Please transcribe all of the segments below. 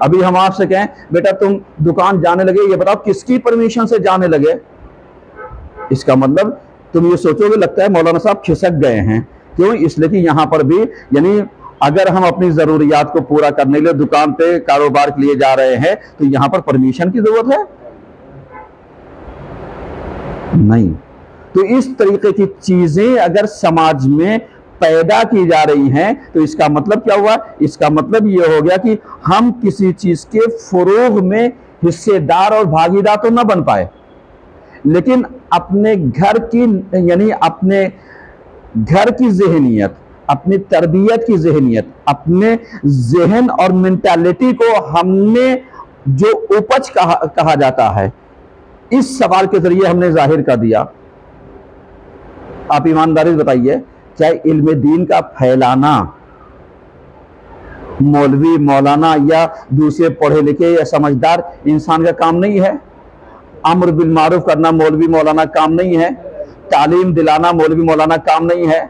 ابھی ہم آپ سے کہیں بیٹا تم دکان جانے لگے، یہ بتاؤ کس کی پرمیشن سے جانے لگے؟ اس کا مطلب تم یہ سوچو گے لگتا ہے مولانا صاحب کھسک گئے ہیں. کیوں؟ اس لیے کہ یہاں پر بھی یعنی اگر ہم اپنی ضروریات کو پورا کرنے کے لیے دکان پہ کاروبار کے لیے جا رہے ہیں تو یہاں پر پرمیشن کی ضرورت ہے نہیں. تو اس طریقے کی چیزیں اگر سماج میں پیدا کی جا رہی ہیں تو اس کا مطلب کیا ہوا؟ اس کا مطلب یہ ہو گیا کہ ہم کسی چیز کے فروغ میں حصے دار اور بھاگیدار تو نہ بن پائے، لیکن اپنے گھر کی یعنی اپنے گھر کی ذہنیت، اپنی تربیت کی ذہنیت، اپنے ذہن اور مینٹالٹی کو ہم نے جو اپج کہا جاتا ہے، اس سوال کے ذریعے ہم نے ظاہر کر دیا. آپ ایمانداری سے بتائیے کیا علم دین کا پھیلانا مولوی مولانا یا دوسرے پڑھے لکھے یا سمجھدار انسان کا کام نہیں ہے؟ امر بالمعروف کرنا مولوی مولانا کام نہیں ہے؟ تعلیم دلانا مولوی مولانا کام نہیں ہے؟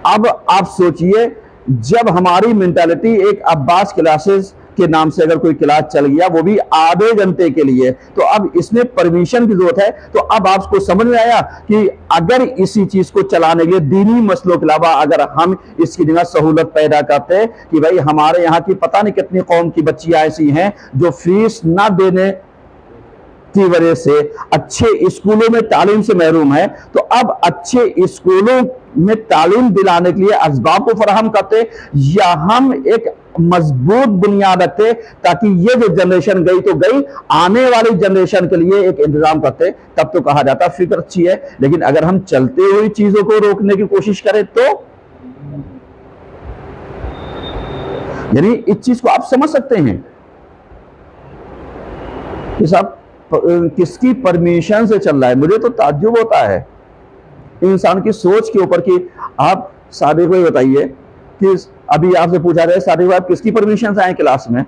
اب آپ سوچئے جب ہماری مینٹالٹی ایک عباس کلاسز کے نام سے اگر کوئی کلاس چل گیا وہ بھی آدھے گھنٹے کے لیے، تو اب اس میں پرمیشن کی ضرورت ہے. تو اب آپ کو سمجھ میں آیا کہ اگر اسی چیز کو چلانے کے لیے دینی مسئلوں کے علاوہ اگر ہم اس کی جگہ سہولت پیدا کرتے کہ بھائی ہمارے یہاں کی پتہ نہیں کتنی قوم کی بچیاں ایسی ہیں جو فیس نہ دینے کی وجہ سے اچھے اسکولوں میں تعلیم سے محروم ہے، تو اب اچھے اسکولوں میں تعلیم دلانے کے لیے اسباب کو فراہم کرتے یا ہم ایک مضبوط بنیاد رکھتے تاکہ یہ جو جنریشن گئی تو گئی، آنے والی جنریشن کے لیے ایک انتظام کرتے. تب تو کہا جاتا فکر اچھی ہے. لیکن اگر ہم چلتے ہوئی چیزوں کو روکنے کی کوشش کریں تو یعنی اس چیز کو آپ سمجھ سکتے ہیں کہ صاحب کس کی پرمیشن سے چل رہا ہے. مجھے تو تعجب ہوتا ہے انسان کی سوچ کے اوپر کہ آپ صادق بھائی بتائیے کہ ابھی آپ سے پوچھا رہے صادق بھائی آپ کس کی پرمیشن سے آئے کلاس میں؟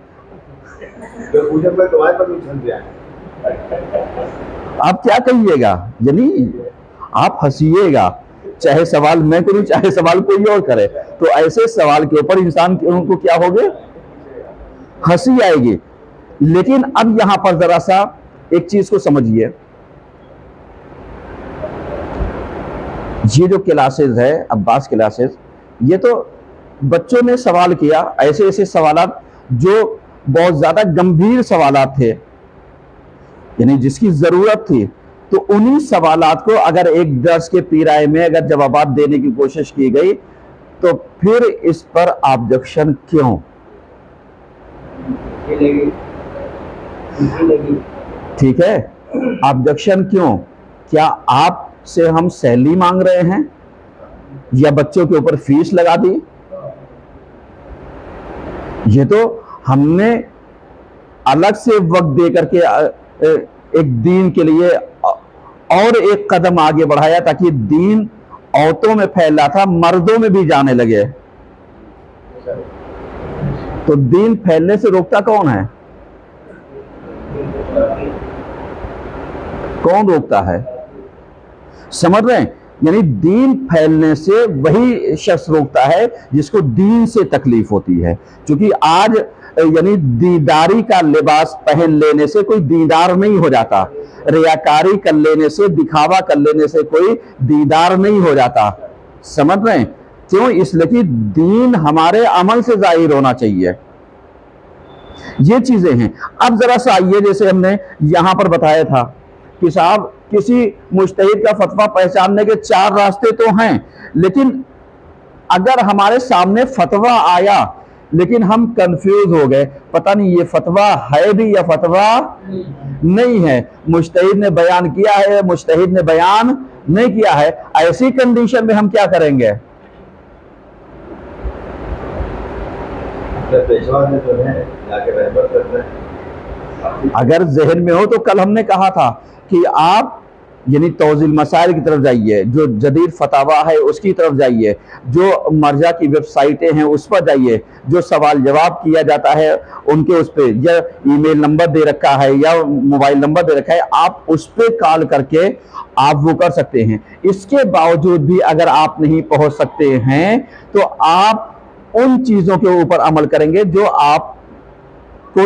آپ کیا کہیے گا؟ یعنی آپ ہنسیے گا، چاہے سوال میں کروں چاہے سوال کوئی اور کرے، تو ایسے سوال کے اوپر انسان کو کیا ہوگے؟ ہنسی آئے گی. لیکن اب یہاں پر ذرا سا ایک چیز کو سمجھیے، یہ جو کلاسز ہے عباس کلاسز، یہ تو بچوں نے سوال کیا، ایسے ایسے سوالات جو بہت زیادہ گمبھیر سوالات تھے یعنی جس کی ضرورت تھی، تو انہی سوالات کو اگر ایک درس کے پیرائے میں اگر جوابات دینے کی کوشش کی گئی تو پھر اس پر آبجیکشن کیوں؟ ٹھیک ہے، آبجیکشن کیوں؟ کیا آپ سے ہم سیلری مانگ رہے ہیں یا بچوں کے اوپر فیس لگا دی؟ یہ تو ہم نے الگ سے وقت دے کر کے ایک دین کے لیے اور ایک قدم آگے بڑھایا تاکہ دین عورتوں میں پھیل رہا تھا مردوں میں بھی جانے لگے. تو دین پھیلنے سے روکتا کون ہے؟ کون روکتا ہے؟ سمجھ رہے ہیں؟ یعنی دین پھیلنے سے وہی شخص روکتا ہے جس کو دین سے تکلیف ہوتی ہے. چونکہ آج یعنی دینداری کا لباس پہن لینے سے کوئی دیندار نہیں ہو جاتا، ریاکاری کر لینے سے، دکھاوا کر لینے سے کوئی دیندار نہیں ہو جاتا. سمجھ رہے ہیں؟ کیوں؟ اس لیے کہ دین ہمارے عمل سے ظاہر ہونا چاہیے. یہ چیزیں ہیں. اب ذرا سا آئیے، جیسے ہم نے یہاں پر بتایا تھا کہ صاحب کسی مجتہد کا فتویٰ پہچاننے کے 4 راستے تو ہیں، لیکن اگر ہمارے سامنے فتویٰ آیا لیکن ہم کنفیوز ہو گئے، پتہ نہیں یہ فتویٰ ہے بھی یا فتویٰ نہیں ہے، مجتہد نے بیان کیا ہے مجتہد نے بیان نہیں کیا ہے، ایسی کنڈیشن میں ہم کیا کریں گے؟ اگر ذہن میں ہو تو کل ہم نے کہا تھا کہ آپ یعنی توضیح المسائل کی طرف جائیے، جو جدید فتاوی ہے اس کی طرف جائیے، جو مرجع کی ویب سائٹیں ہیں اس پر جائیے، جو سوال جواب کیا جاتا ہے ان کے اس پہ یا ای میل نمبر دے رکھا ہے یا موبائل نمبر دے رکھا ہے، آپ اس پہ کال کر کے آپ وہ کر سکتے ہیں. اس کے باوجود بھی اگر آپ نہیں پہنچ سکتے ہیں تو آپ ان چیزوں کے اوپر عمل کریں گے جو آپ کو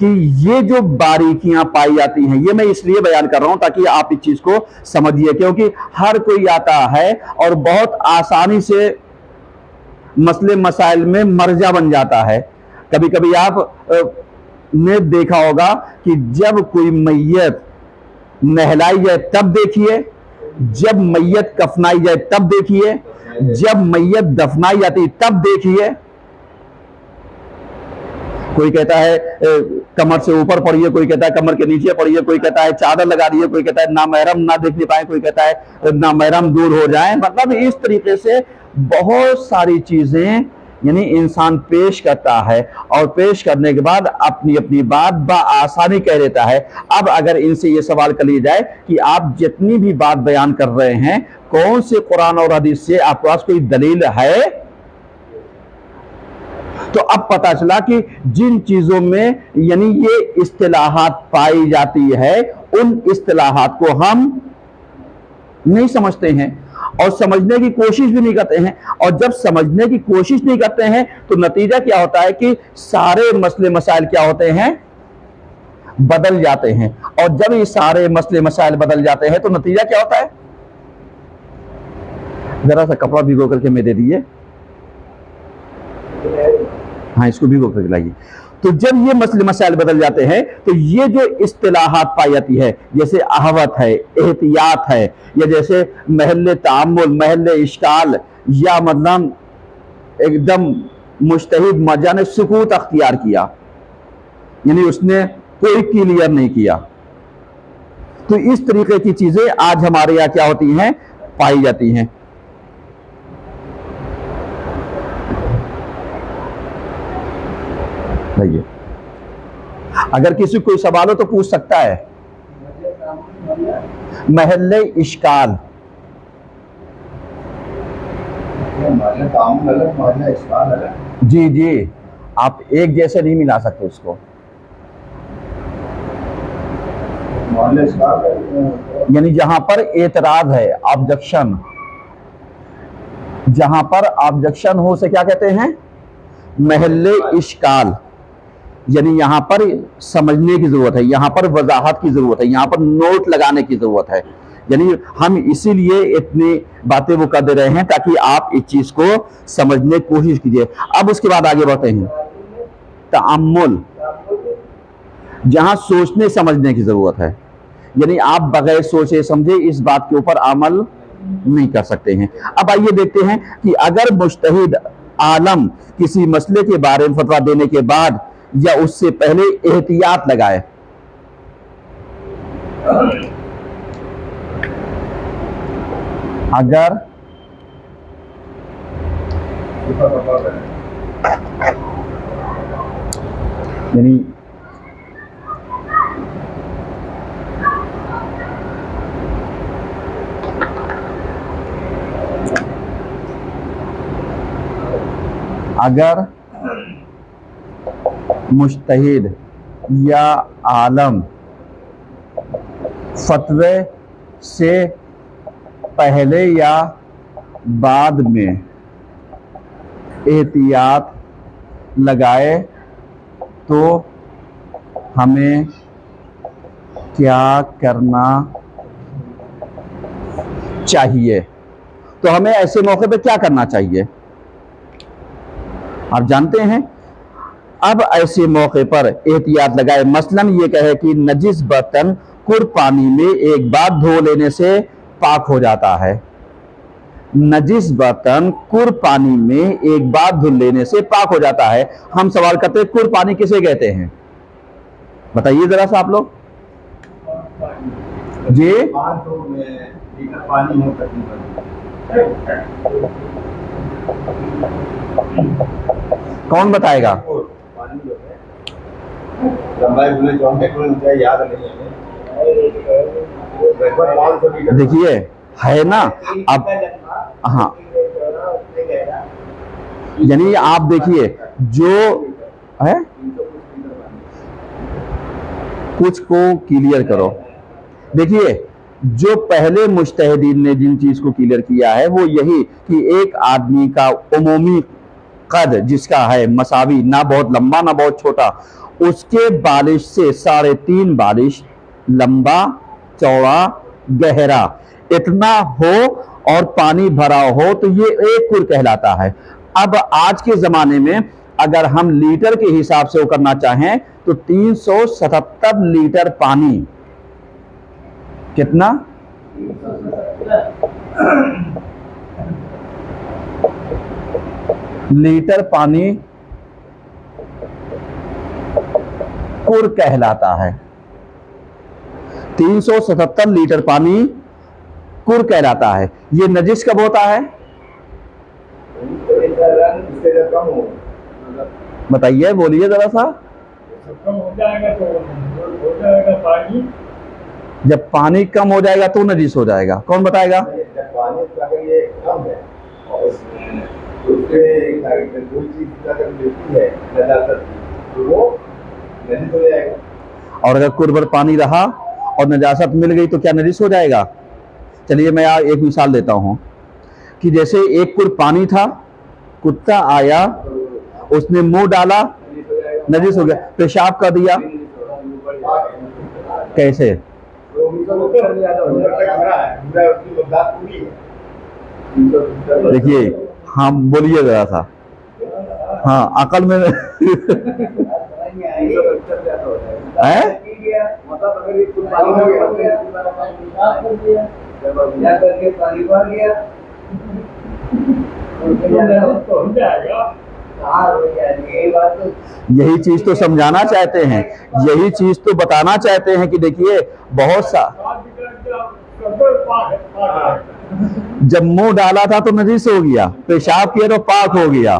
کہ یہ جو باریکیاں پائی جاتی ہیں، یہ میں اس لیے بیان کر رہا ہوں تاکہ آپ اس چیز کو سمجھیے، کیونکہ ہر کوئی آتا ہے اور بہت آسانی سے مسئلے مسائل میں مرجع بن جاتا ہے۔ کبھی کبھی آپ نے دیکھا ہوگا کہ جب کوئی میت نہلائی جائے تب دیکھیے، جب میت کفنائی جائے تب دیکھیے، جب میت دفنائی جاتی تب دیکھیے۔ کوئی کہتا ہے کمر سے اوپر پڑھیے، کوئی کہتا ہے کمر کے نیچے پڑھیے، کوئی کہتا ہے چادر لگا دیے، کوئی کہتا ہے نامحرم نہ دیکھ پائے، کوئی کہتا ہے نامحرم دور ہو جائیں۔ مطلب اس طریقے سے بہت ساری چیزیں یعنی انسان پیش کرتا ہے، اور پیش کرنے کے بعد اپنی اپنی بات بآسانی کہہ دیتا ہے۔ اب اگر ان سے یہ سوال کر لیا جائے کہ آپ جتنی بھی بات بیان کر رہے ہیں کون سے قرآن اور حدیث سے آپ کے پاس کوئی دلیل ہے، تو اب پتا چلا کہ جن چیزوں میں یعنی یہ اصطلاحات پائی جاتی ہے ان اصطلاحات کو ہم نہیں سمجھتے ہیں اور سمجھنے کی کوشش بھی نہیں کرتے ہیں، اور جب سمجھنے کی کوشش نہیں کرتے ہیں تو نتیجہ کیا ہوتا ہے کہ سارے مسئلے مسائل کیا ہوتے ہیں، بدل جاتے ہیں، اور جب یہ سارے مسئلے مسائل بدل جاتے ہیں تو نتیجہ کیا ہوتا ہے؟ ذرا سا کپڑا بھگو کر کے میں دے دیجیے، ہاں اس کو بھگو کر کے لائیے۔ تو جب یہ مسئلے مسائل بدل جاتے ہیں تو یہ جو اصطلاحات پائی جاتی ہے، جیسے احوت ہے، احتیاط ہے، یا جیسے محل تعامل، محل اشکال، یا مطلب ایک دم مجتہد مرجع نے سکوت اختیار کیا، یعنی اس نے کوئی کلیئر نہیں کیا، تو اس طریقے کی چیزیں آج ہمارے یہاں کیا ہوتی ہیں، پائی جاتی ہیں۔ اگر کسی کو کوئی سوال ہو تو پوچھ سکتا ہے۔ محل اشکال، جی جی، آپ ایک جیسے نہیں ملا سکتے اس کو، یعنی جہاں پر اعتراض ہے، آبجیکشن، جہاں پر آبجیکشن ہو سے کیا کہتے ہیں، محل اشکال، یعنی یہاں پر سمجھنے کی ضرورت ہے، یہاں پر وضاحت کی ضرورت ہے، یہاں پر نوٹ لگانے کی ضرورت ہے، یعنی ہم اسی لیے اتنی باتیں وہ کر دے رہے ہیں تاکہ آپ اس چیز کو سمجھنے کی کوشش کیجئے۔ اب اس کے بعد آگے بڑھتے ہیں، تأمل، جہاں سوچنے سمجھنے کی ضرورت ہے، یعنی آپ بغیر سوچے سمجھے اس بات کے اوپر عمل نہیں کر سکتے ہیں۔ اب آئیے دیکھتے ہیں کہ اگر مجتہد عالم کسی مسئلے کے بارے میں فتویٰ دینے کے بعد یا اس سے پہلے احتیاط لگائے، اگر یعنی اگر مجتہد یا عالم فتوے سے پہلے یا بعد میں احتیاط لگائے تو ہمیں کیا کرنا چاہیے؟ تو ہمیں ایسے موقع پہ کیا کرنا چاہیے آپ جانتے ہیں؟ اب ایسے موقع پر احتیاط لگائے، مثلا یہ کہے کہ نجس برتن کڑ پانی میں ایک بار دھو لینے سے پاک ہو جاتا ہے، نجس برتن کڑ پانی میں ایک بار دھل لینے سے پاک ہو جاتا ہے۔ ہم سوال کرتے ہیں کڑ پانی کسے کہتے ہیں؟ بتائیے ذرا سا آپ لوگ جی، کون بتائے گا؟ دیکھیے ہے نا، اب ہاں یعنی آپ دیکھیے جو ہے کچھ کو کلیئر کرو۔ دیکھیے جو پہلے مجتہدین نے جن چیز کو کلیئر کیا ہے وہ یہی کہ ایک آدمی کا عمومی قد جس کا ہے مساوی، نہ بہت لمبا نہ بہت چھوٹا، اس کے بالش سے 3.5 بالش لمبا چوڑا گہرا اتنا ہو اور پانی بھرا ہو تو یہ 1 کر کہلاتا ہے۔ اب آج کے زمانے میں اگر ہم لیٹر کے حساب سے وہ کرنا چاہیں تو 377 لیٹر پانی، کتنا؟ لیٹر پانی کر کہلاتا ہے۔ 377 لیٹر پانی کر کہلاتا ہے۔ یہ نجس کب ہوتا ہے؟ بتائیے، بولیے ذرا سا۔ جب پانی کم ہو جائے گا تو نجس ہو جائے گا۔ کون بتائے گا؟ اور اگر قربت پانی رہا اور نجاست مل گئی تو کیا نجس ہو جائے گا؟ چلیے میں ایک مثال دیتا ہوں کہ جیسے 1 کر پانی تھا، کتا آیا، اس نے منہ ڈالا، نجس ہو گیا، پیشاب کر دیا، کیسے؟ دیکھیے، ہاں بولیے ذرا سا، ہاں عقل میں یہی چیز تو سمجھانا چاہتے ہیں، یہی چیز تو بتانا چاہتے ہیں کہ دیکھیے بہت سا جب منہ ڈالا تھا تو نجس ہو گیا، پیشاب کیا تو پاک ہو گیا۔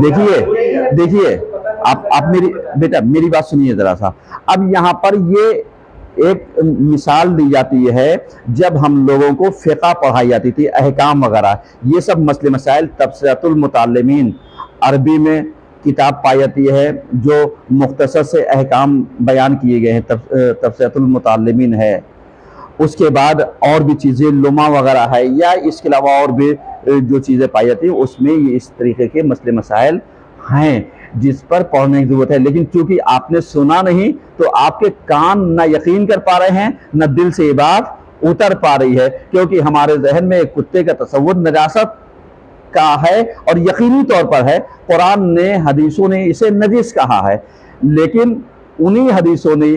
دیکھیے آپ میری بات سنیے ذرا سا۔ اب یہاں پر یہ ایک مثال دی جاتی ہے جب ہم لوگوں کو فقہ پڑھائی جاتی تھی، احکام وغیرہ، یہ سب مسئلے مسائل تبصرۃ المتعلمین عربی میں کتاب پائی جاتی ہے جو مختصر سے احکام بیان کیے گئے ہیں، تبصرۃ المتعلمین ہے۔ اس کے بعد اور بھی چیزیں لمع وغیرہ ہے، یا اس کے علاوہ اور بھی جو چیزیں پائی جاتی ہیں، اس میں یہ اس طریقے کے مسئلے مسائل ہیں جس پر پڑھنے کی ضرورت ہے۔ لیکن چونکہ آپ نے سنا نہیں تو آپ کے کان نہ یقین کر پا رہے ہیں، نہ دل سے یہ بات اتر پا رہی ہے، کیونکہ ہمارے ذہن میں ایک کتے کا تصور نجاست کا ہے اور یقینی طور پر ہے۔ قرآن نے، حدیثوں نے اسے نجس کہا ہے، لیکن انہی حدیثوں نے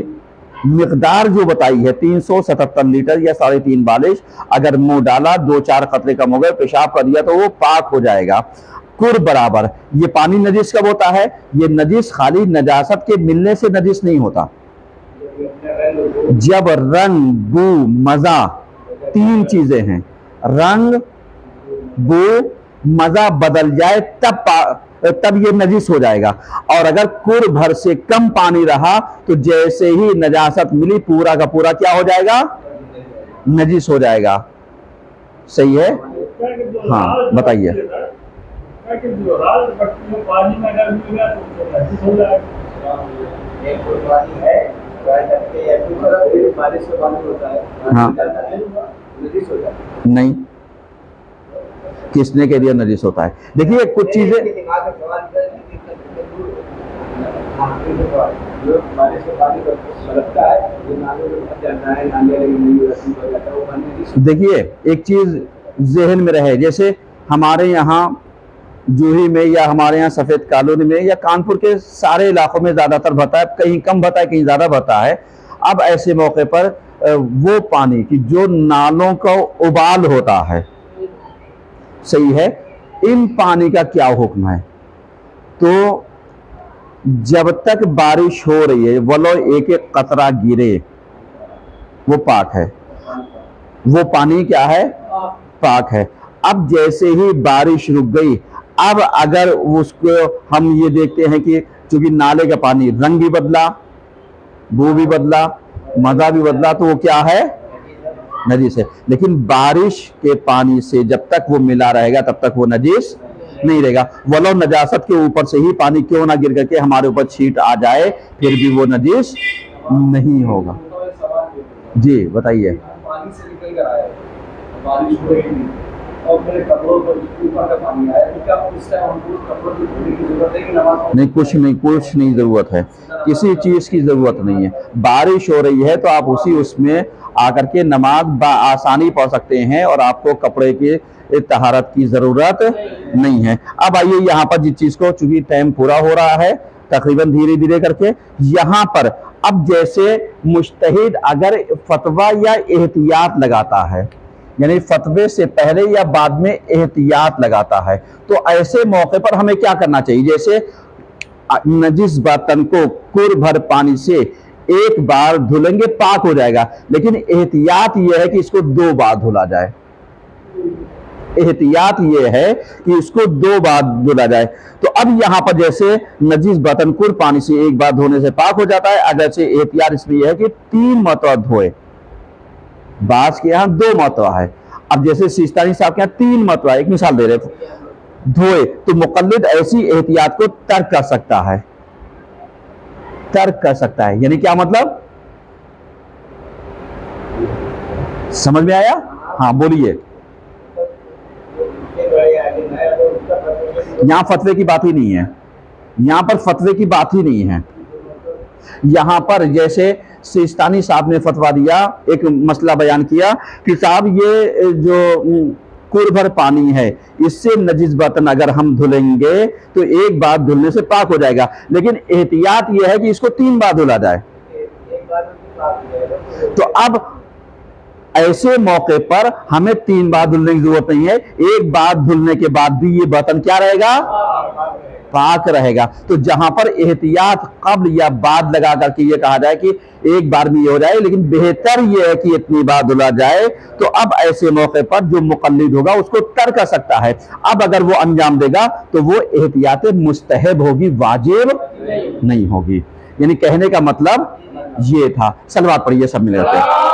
مقدار جو بتائی ہے 377 لیٹر یا 3.5 بالش، اگر منہ ڈالا 2-4 قطرے کم ہو گئے، پیشاب کر دیا تو وہ پاک ہو جائے گا، کر برابر۔ یہ پانی نجس کب ہوتا ہے؟ یہ نجس خالی نجاست کے ملنے سے نجس نہیں ہوتا، جب رنگ، بو، مزہ، 3 چیزیں ہیں، رنگ، بو، مزہ بدل جائے تب یہ نجس ہو جائے گا۔ اور اگر کر بھر سے کم پانی رہا تو جیسے ہی نجاست ملی پورا کا پورا کیا ہو جائے گا؟ نجس ہو جائے گا۔ صحیح ہے؟ ہاں بتائیے۔ ہاں نہیں، کس نے کہہ دیا نجس ہوتا ہے؟ دیکھیے کچھ چیزیں دیکھیے ایک چیز ذہن میں رہے، جیسے ہمارے یہاں جوہی میں یا ہمارے یہاں سفید کالونی میں یا کانپور کے سارے علاقوں میں زیادہ تر بھرتا ہے، کہیں کم بھرتا ہے کہیں زیادہ بھرتا ہے۔ اب ایسے موقع پر وہ پانی کی جو نالوں کا ابال ہوتا ہے، صحیح ہے، ان پانی کا کیا حکم ہے؟ تو جب تک بارش ہو رہی ہے ولو ایک قطرہ گرے وہ پاک ہے، وہ پانی کیا ہے؟ پاک ہے۔ اب جیسے ہی بارش رک گئی، اب اگر اس کو ہم یہ دیکھتے ہیں کہ چونکہ نالے کا پانی رنگ بھی بدلا، بو بھی بدلا، مزہ بھی بدلا، تو وہ کیا ہے؟ نجس ہے۔ لیکن بارش کے پانی سے جب تک وہ ملا رہے گا تب تک وہ نجس نہیں رہے گا، ولو نجاست کے اوپر سے ہی پانی کیوں نہ گر کر کے ہمارے اوپر چھینٹ آ جائے پھر بھی وہ نجس نہیں ہوگا۔ جی بتائیے۔ بارش ہو رہی تھی اور میرے کپڑوں پر اوپر کا پانی آیا، تو کیا اس ٹائم ہم کو کپڑوں کی دھونے کی ضرورت ہے کہ نماز نہیں، کچھ نہیں ضرورت ہے، کسی چیز کی ضرورت نہیں ہے. بارش ہو رہی ہے تو آپ اس میں آ کر کے نماز بآسانی پڑھ سکتے ہیں اور آپ کو کپڑے کے طہارت کی ضرورت نہیں ہے. اب آئیے یہاں پر جس چیز کو، چونکہ ٹائم پورا ہو رہا ہے تقریباً دھیرے دھیرے کر کے، یہاں پر اب جیسے مجتہد اگر فتویٰ یا احتیاط لگاتا ہے، یعنی فتوے سے پہلے یا بعد میں احتیاط لگاتا ہے، تو ایسے موقع پر ہمیں کیا کرنا چاہیے؟ جیسے نجس برتن کو کر بھر پانی سے ایک بار دھلیں گے پاک ہو جائے گا، لیکن احتیاط یہ ہے کہ اس کو 2 بار دھلا جائے. احتیاط یہ ہے کہ اس کو 2 بار دھلا جائے. تو اب یہاں پر جیسے نجس برتن کر پانی سے ایک بار دھونے سے پاک ہو جاتا ہے، اگر سے احتیاط اس میں یہ ہے کہ 3 مرتبہ دھوئے. بعض کے یہاں 2 مرتبہ ہے. اب جیسے سیستانی صاحب کے یہاں 3 مرتبہ، ایک مثال دے رہے دھوئے، تو مقلد ایسی احتیاط کو ترک کر سکتا ہے. ترک کر سکتا ہے یعنی کیا مطلب؟ سمجھ میں آیا؟ ہاں بولیے. یہاں فتوے کی بات ہی نہیں ہے، یہاں پر فتوے کی بات ہی نہیں ہے. یہاں پر جیسے سیستانی صاحب نے فتویٰ دیا، ایک مسئلہ بیان کیا کہ صاحب یہ جو کر بھر پانی ہے، اس سے نجس برتن اگر ہم دھلیں گے تو ایک بار دھلنے سے پاک ہو جائے گا، لیکن احتیاط یہ ہے کہ اس کو 3 بار دھلا جائے. تو اب ایسے موقع پر ہمیں 3 بار دھلنے کی ضرورت نہیں ہے، ایک بار دھلنے کے بعد بھی یہ برتن کیا رہے گا؟ پاک رہے گا. تو جہاں پر احتیاط قبل یا بعد لگا کر کے یہ کہا جائے کہ ایک بار بھی یہ ہو جائے، لیکن بہتر یہ ہے کہ اتنی بار دھلا جائے، تو اب ایسے موقع پر جو مقلد ہوگا اس کو ترک کر سکتا ہے. اب اگر وہ انجام دے گا تو وہ احتیاط مستحب ہوگی، واجب نہیں ہوگی. یعنی کہنے کا مطلب یہ تھا. صلوات پڑھیے سب مل کر کے.